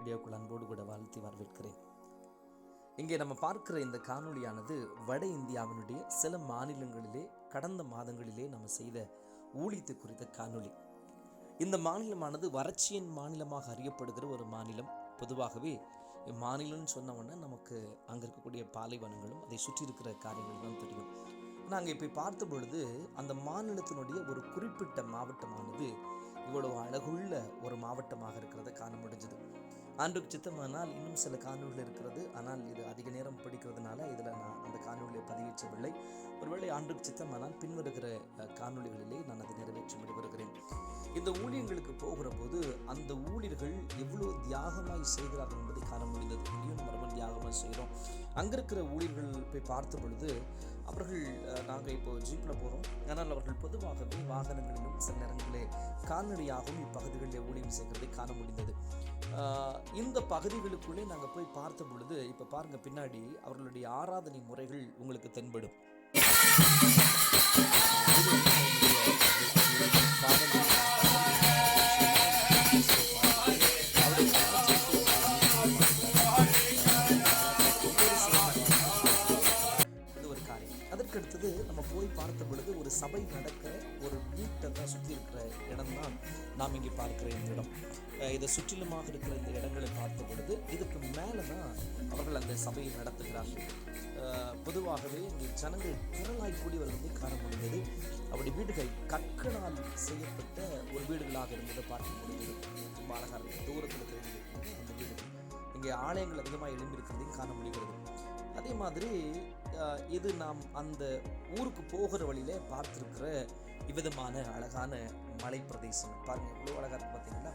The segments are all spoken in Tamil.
வீடியோக்குள் அன்போடு கூட வாழ்த்தி வரவேற்கிறேன். இங்கே நம்ம பார்க்கிற இந்த காணொளியானது வட இந்தியாவினுடைய சில மாநிலங்களிலே கடந்த மாதங்களிலே நம்ம செய்த ஊழியத்தை குறித்த காணொளி. இந்த மாநிலமானது வறட்சியின் மாநிலமாக அறியப்படுகிற ஒரு மாநிலம். பொதுவாகவே மாநிலம்னு சொன்ன உடனே நமக்கு அங்கே இருக்கக்கூடிய பாலைவனங்களும் அதை சுற்றி இருக்கிற காரியங்கள் தான் தெரியும். நாங்கள் இப்போ பார்த்த பொழுது அந்த மாநிலத்தினுடைய ஒரு குறிப்பிட்ட மாவட்டமானது இவ்வளவு அழகுள்ள ஒரு மாவட்டமாக இருக்கிறத காண முடிஞ்சது. ஆண்டுக்கு சித்தமானால் இன்னும் சில காணொலிகள் இருக்கிறது. ஆனால் இது அதிக நேரம் பிடிக்கிறதுனால இதில் நான் அந்த காணொலியை பதிவேற்றவில்லை. ஒருவேளை ஆண்டுக்கு சித்தமானால் பின்வருகிற காணொலிகளிலே நான் அதை நிறைவேற்றி வருகிறேன். இந்த ஊழியங்களுக்கு போகிற போது அந்த ஊழியர்கள் எவ்வளோ தியாகமாய் செய்கிறார்கள் என்பதை காண முடிந்தது. இங்கேயும் நம்ம தியாகமாக செய்கிறோம். அங்கே இருக்கிற ஊழியர்கள் போய் பார்த்த பொழுது அவர்கள் நாங்கள் இப்போ ஜீப்பில் போகிறோம். ஆனால் அவர்கள் பொதுவாகவே வாகனங்களிலும் சில நேரங்களிலே கால்நடையாகவும் இப்பகுதிகளில் ஊழியம் செய்கிறதை காண முடிந்தது. இந்த பகுதிகளுக்குள்ளே நாங்கள் போய் பார்த்த பொழுது இப்போ பாருங்கள், பின்னாடி அவர்களுடைய ஆராதனை முறைகள் உங்களுக்கு தென்படும். அதற்கடுத்தது நம்ம போய் பார்த்த பொழுது ஒரு சபை நடக்க ஒரு வீட்டை தான் சுற்றி இருக்கிற இடம் தான் நாம் இங்கே பார்க்கிற இந்த இடம். இதை சுற்றிலுமாக இருக்கிற இந்த இடங்களை பார்த்த பொழுது இதுக்கு மேலே தான் அவர்கள் அந்த சபையை நடத்துகிறார்கள். பொதுவாகவே இங்கே ஜனங்கள் திரளாய் கூடி வருவதை காண முடிந்தது. அவருடைய வீடுகள் கற்களால் செய்யப்பட்ட ஒரு வீடுகளாக இருந்ததை பார்க்க முடிந்தது. ரொம்ப அழகாக இருக்குது. தூரத்தில் தெரிஞ்சு அந்த வீடுகள் இங்கே ஆலயங்கள் அதிகமாக எழும்பியிருக்கிறதையும் காண முடிகிறது. அதே மாதிரி இது நாம் அந்த ஊருக்கு போகிற வழியில பார்த்துருக்கிற இவ்விதமான அழகான மலை பிரதேசம் பாருங்கள், இவ்வளோ அழகாக இருக்குது பார்த்தீங்களா.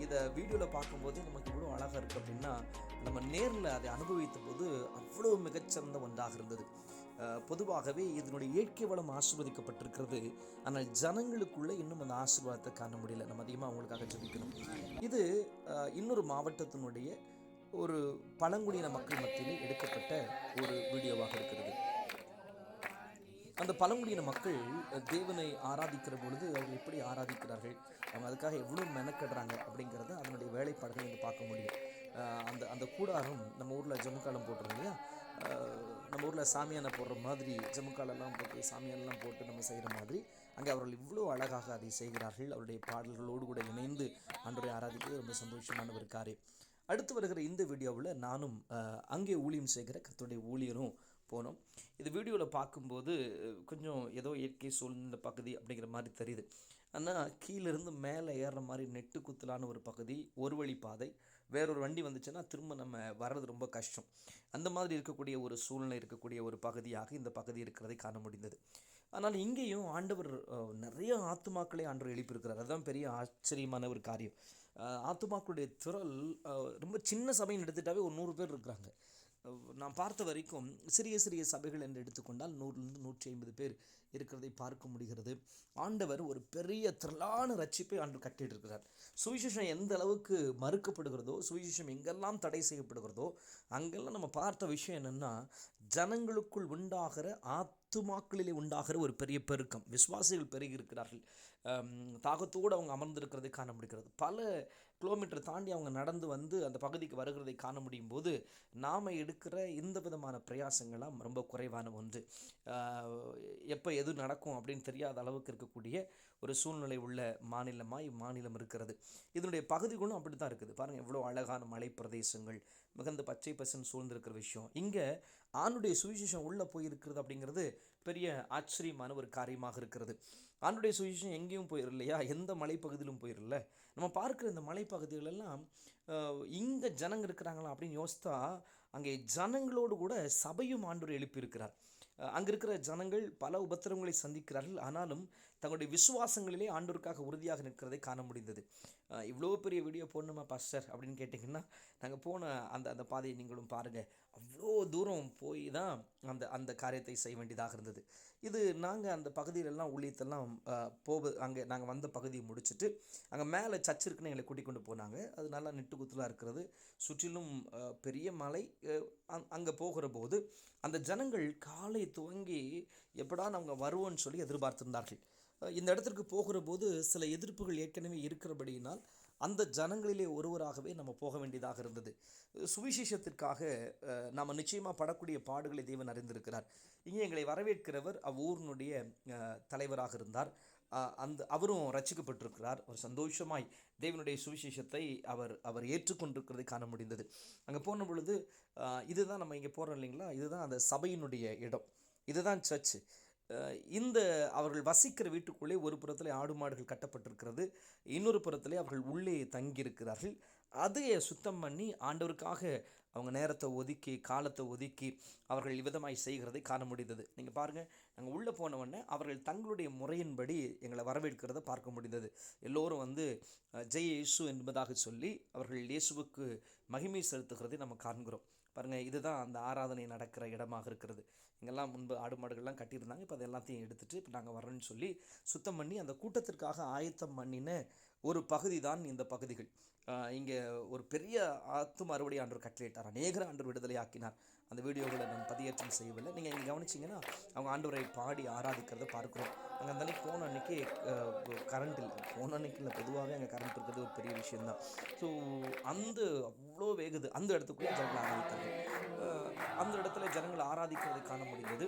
இதை வீடியோவில் பார்க்கும்போது நமக்கு இவ்வளோ அழகாக இருக்குது அப்படின்னா நம்ம நேரில் அதை அனுபவித்த போது அவ்வளோ மிகச்சிறந்த ஒன்றாக இருந்தது. பொதுவாகவே இதனுடைய இயற்கை வளம் ஆசீர்வதிக்கப்பட்டிருக்கிறது. ஆனால் ஜனங்களுக்குள்ளே இன்னும் அந்த ஆசீர்வாதத்தை காண முடியல. நம்ம அதிகமாக அவங்களுக்காக ஜெபிக்கணும். இது இன்னொரு மாவட்டத்தினுடைய ஒரு பழங்குடியின மக்கள் மத்தியில் எடுக்கப்பட்ட ஒரு வீடியோவாக இருக்கிறது. அந்த பழங்குடியின மக்கள் தேவனை ஆராதிக்கிற பொழுது அவங்க எப்படி ஆராதிக்கிறார்கள், அவங்க அதுக்காக எவ்வளோ மெனக்கடுறாங்க அப்படிங்கிறத அதனுடைய வேலைப்பாடுகள் நீங்கள் பார்க்க முடியும். அந்த கூடாரம் நம்ம ஊரில் ஜமுக்காலம் போட்டுருங்க இல்லையா, நம்ம ஊரில் சாமியானை போடுற மாதிரி ஜமுக்காலெல்லாம் போட்டு சாமியானெல்லாம் போட்டு நம்ம செய்கிற மாதிரி அங்கே அவர்கள் இவ்வளோ அழகாக அதை செய்கிறார்கள். அவருடைய பாடல்களோடு கூட இணைந்து ஆண்டவரை ஆராதிக்கிறது ரொம்ப சந்தோஷமான ஒரு காரியம். அடுத்து வருகிற இந்த வீடியோவில் நானும் அங்கே ஊழியம் செய்கிற கர்த்தருடைய ஊழியரும் போனோம். இது வீடியோவில் பார்க்கும்போது கொஞ்சம் ஏதோ இயற்கை சூழ்ந்த பகுதி அப்படிங்கிற மாதிரி தெரியுது. ஆனால் கீழேருந்து மேலே ஏறுற மாதிரி நெட்டு குத்தலான ஒரு பகுதி, ஒரு வழி பாதை, வேறொரு வண்டி வந்துச்சுன்னா திரும்ப நம்ம வர்றது ரொம்ப கஷ்டம். அந்த மாதிரி இருக்கக்கூடிய ஒரு சூழ்நிலை இருக்கக்கூடிய ஒரு பகுதியாக இந்த பகுதி இருக்கிறதை காண முடிந்தது. ஆனால் இங்கேயும் ஆண்டவர் நிறைய ஆத்துமாக்களை ஆண்டவர் எழுப்பியிருக்கிறார். அதுதான் பெரிய ஆச்சரியமான ஒரு காரியம். ஆத்துமாக்களுடைய திரள் ரொம்ப சின்ன சபைன்னு எடுத்துட்டாவே ஒரு 100 பேர் இருக்கிறாங்க. நான் பார்த்த வரைக்கும் சிறிய சிறிய சபைகள் என்று எடுத்துக்கொண்டால் 100லிருந்து 150 பேர் இருக்கிறதை பார்க்க முடிகிறது. ஆண்டவர் ஒரு பெரிய திரளான ரட்சிப்பை ஆண்டவர் கட்டிட்டு இருக்கிறார். சுவிசேஷம் எந்த அளவுக்கு மறுக்கப்படுகிறதோ, சுவிசேஷம் எங்கெல்லாம் தடை செய்யப்படுகிறதோ அங்கெல்லாம் நம்ம பார்த்த விஷயம் என்னென்னா, ஜனங்களுக்குள் உண்டாகிற ஆத்துமாக்களிலே உண்டாகிற ஒரு பெரிய பெருக்கம். விசுவாசிகள் பெருகி இருக்கிறார்கள். தாகத்தோடு அவங்க அமர்ந்திருக்கிறதை காண முடிகிறது. பல கிலோமீட்டர் தாண்டி அவங்க நடந்து வந்து அந்த பகுதிக்கு வருகிறதை காண முடியும் போது நாம் எடுக்கிற இந்த விதமான பிரயாசங்கள்லாம் ரொம்ப குறைவான ஒன்று. எப்போ எது நடக்கும் அப்படின்னு தெரியாத அளவுக்கு இருக்கக்கூடிய ஒரு சூழ்நிலை உள்ள மாநிலமாக இம்மாநிலம் இருக்கிறது. இதனுடைய பகுதிகளும் அப்படி தான் இருக்குது. பாருங்கள், எவ்வளோ அழகான மலை பிரதேசங்கள், மிகுந்த பச்சை பசன் சூழ்ந்திருக்கிற விஷயம். இங்கே ஆண்டுடைய சுவிசேஷம் உள்ளே போயிருக்கிறது அப்படிங்கிறது பெரிய ஆச்சரியமான ஒரு காரியமாக இருக்கிறது. ஆண்டுடைய சுவிசேஷம் எங்கேயும் போயிடல இல்லையா, எந்த மலைப்பகுதியிலும் போயிடல. நம்ம பார்க்குற இந்த மலைப்பகுதிகளெல்லாம் இங்கே ஜனங்க இருக்கிறாங்களா அப்படின்னு யோசித்தா அங்கே ஜனங்களோடு கூட சபையும் ஆண்டவர் எழுப்பியிருக்கிறார். அங்கே இருக்கிற ஜனங்கள் பல உபத்திரவங்களை சந்திக்கிறார்கள். ஆனாலும் தங்களுடைய விசுவாசங்களிலே ஆண்டவருக்காக உறுதியாக நிற்கிறதை காண முடிந்தது. இவ்வளோ பெரிய வீடியோ போடணுமா பாஸ்டர் அப்படின்னு கேட்டிங்கன்னா, நாங்கள் போன அந்த பாதையை நீங்களும் பாருங்கள். அவ்வளோ தூரம் போய் தான் அந்த காரியத்தை செய்ய வேண்டியதாக இருந்தது. இது நாங்கள் அந்த பகுதியிலெல்லாம் ஊழியத்தெல்லாம் அங்கே நாங்கள் வந்த பகுதியை முடிச்சுட்டு அங்கே மேலே சர்ச் இருக்குன்னு எங்களை கூட்டிக் கொண்டு போனாங்க. அது நல்லா நெட்டு குத்தலாக இருக்கிறது. சுற்றிலும் பெரிய மலை. அங்கே போகிற போது அந்த ஜனங்கள் காலை துவங்கி எப்படா நாங்கள் வருவோன்னு சொல்லி எதிர்பார்த்திருந்தார்கள். இந்த இடத்திற்கு போகிற போது சில எதிர்ப்புகள் ஏற்கனவே இருக்கிறபடியினால் அந்த ஜனங்களிலே ஒருவராகவே நம்ம போக வேண்டியதாக இருந்தது. சுவிசேஷத்திற்காக நாம் நிச்சயமாக படக்கூடிய பாடுகளை தேவன் அறிந்திருக்கிறார். இங்கே எங்களை வரவேற்கிறவர் அவ்வூரினுடைய தலைவராக இருந்தார். அவரும் ரட்சிக்கப்பட்டிருக்கிறார். ஒரு சந்தோஷமாய் தேவனுடைய சுவிசேஷத்தை அவர் அவர் ஏற்றுக்கொண்டிருக்கிறதை காண முடிந்தது. அங்கே போன பொழுது இதுதான் நம்ம இங்கே போகிறோம் இல்லைங்களா, இதுதான் அந்த சபையினுடைய இடம், இதுதான் சர்ச்சு. இந்த அவர்கள் வசிக்கிற வீட்டுக்குள்ளே ஒரு புறத்திலே ஆடு மாடுகள் கட்டப்பட்டிருக்கிறது, இன்னொரு புறத்திலே அவர்கள் உள்ளே தங்கியிருக்கிறார்கள். அதையே சுத்தம் பண்ணி ஆண்டவருக்காக அவங்க நேரத்தை ஒதுக்கி காலத்தை ஒதுக்கி அவர்கள் இவ்விதமாய் செய்கிறதை காண முடிந்தது. நீங்கள் பாருங்கள், நாங்கள் உள்ளே போனவுடனே அவர்கள் தங்களுடைய முறையின்படி எங்களை வரவேற்கிறத பார்க்க முடிந்தது. எல்லோரும் வந்து ஜெய் இயேசு என்பதாக சொல்லி அவர்கள் இயேசுவுக்கு மகிமை செலுத்துகிறதை நம்ம காண்கிறோம். பாருங்கள், இதுதான் அந்த ஆராதனை நடக்கிற இடமாக இருக்கிறது. இங்கெல்லாம் முன்பு ஆடு மாடுகள்லாம் கட்டியிருந்தாங்க, இப்போ அதை எல்லாத்தையும் எடுத்துகிட்டு இப்போ நாங்கள் வரோன்னு சொல்லி சுத்தம் பண்ணி அந்த கூட்டத்திற்காக ஆயத்தம் பண்ணின ஒரு பகுதி தான் இந்த பகுதிகள். இங்கே ஒரு பெரிய ஆத்தும அறுவடை ஆண்டவர் கட்டளையிட்டார், அநேகர் ஆண்டவர் விடுதலை ஆக்கினார். அந்த வீடியோவில் நான் பதிவேற்றம் செய்யவில்லை. நீங்கள் இங்கே கவனிச்சிங்கன்னா அவங்க ஆண்டவரை பாடி ஆராதிக்கிறத பார்க்குறோம். அங்கே அந்த அன்றைக்கி போன அன்றைக்கி கரண்ட் இல்லை, போன அன்றைக்கி இல்லை, பொதுவாகவே அங்கே கரண்ட் இருக்கிறது ஒரு பெரிய விஷயந்தான். ஸோ அந்த அவ்வளோ வேகுது, அந்த இடத்துக்குள்ளே ஜனங்கள் ஆராதித்தார்கள். அந்த இடத்துல ஜனங்கள் ஆராதிக்கிறதை காண முடிந்தது.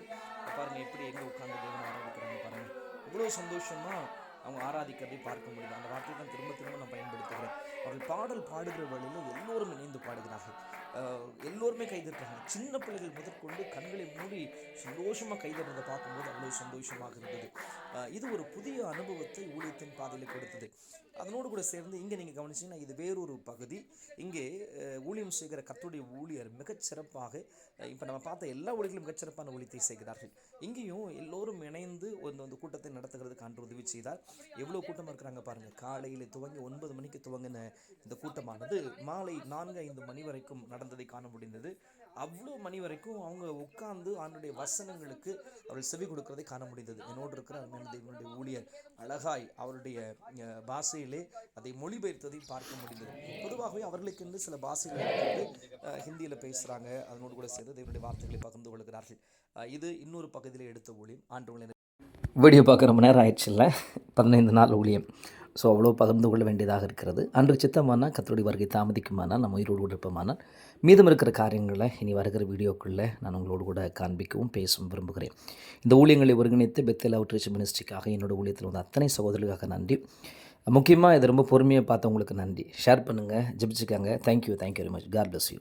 பாருங்கள் எப்படி எங்கே உட்கார்ந்து தேவனை ஆராதிக்கிறாங்க பாருங்கள், இவ்வளோ சந்தோஷமாக அவங்க ஆராதிக்கிறதை பார்க்க முடியுது. அந்த வார்த்தையை தான் திரும்ப திரும்ப நான் பயன்படுத்துகிறேன். அவர்கள் பாடல் பாடுகிற வழியில் எல்லோரும் இணைந்து பாடுகிறார்கள், எல்லோருமே கைதட்டுறாங்க. சின்ன பிள்ளைகள் முதற்கொண்டு கண்களை மூடி சந்தோஷமாக கைதட்டுறதை பார்க்கும்போது அவ்வளோ சந்தோஷமாக இருந்தது. இது ஒரு புதிய அனுபவத்தை ஊழியத்தின் பாதையில் கொடுத்தது. அதனோடு கூட சேர்ந்து இங்கே நீங்கள் கவனிச்சிங்கன்னா இது வேறொரு பகுதி. இங்கே ஊழியம் செய்கிற கர்த்தருடைய ஊழியர் மிகச்சிறப்பாக, இப்போ நம்ம பார்த்த எல்லா ஊழியர்களும் மிகச்சிறப்பான ஊழியத்தை செய்கிறார்கள். இங்கேயும் எல்லோரும் இணைந்து அந்த கூட்டத்தை நடத்துகிறதுக்கு ஆண்டவர் உதவி செய்தார். எவ்வளோ கூட்டமாக இருக்கிறாங்க பாருங்கள். காலையில் துவங்கி 9 மணிக்கு துவங்கின இந்த கூட்டமானது மாலை 4-5 மணி வரைக்கும் நடந்ததை காண முடிந்தது. அவ்வளோ மணி வரைக்கும் அவங்க உட்கார்ந்து ஆண்டுடைய வசனங்களுக்கு அவர்கள் செவி கொடுக்கிறதை காண முடிந்தது. என்னோடு இருக்கிற தேவனுடைய ஊழியர் அழகாய் அவருடைய பாஷையிலே அதை மொழிபெயர்த்ததை பார்க்க முடிந்தது. பொதுவாகவே அவர்களுக்கு சில பாஷைகள் இருக்கிறது, ஹிந்தியில் பேசுகிறாங்க, அதனோடு கூட சேர்ந்து தேவனுடைய வார்த்தைகளை பகிர்ந்து கொள்கிறார்கள். இது இன்னொரு பகுதியில் எடுத்த ஊழியம். ஆண்டு வீடியோ பார்க்க ரொம்ப நேரம் ஆயிடுச்சு இல்லை, 15 நாள் ஊழியம். ஸோ அவ்வளோ பகிர்ந்து கொள்ள வேண்டியதாக இருக்கிறது. அன்று சித்தமானால் கர்த்தருடைய வருகை தாமதிக்குமானால் நம்ம உயிரோடு கூட இருப்போமானால் மீதம் இருக்கிற காரியங்களை இனி வருகிற வீடியோக்குள்ளே நான் உங்களோடு கூட காண்பிக்கவும் பேசவும் விரும்புகிறேன். இந்த ஊழியங்களை ஒருங்கிணைத்து பெத்தேல் அவுட்ரீச் மினிஸ்ட்ரிக்காக என்னோட ஊழியத்தில் வந்து அத்தனை சகோதரர்களுக்காக நன்றி. முக்கியமாக இதை ரொம்ப பொறுமையாக பார்த்தவங்களுக்கு நன்றி. ஷேர் பண்ணுங்கள், ஜெபிச்சுக்காங்க. Thank you very much. God bless you.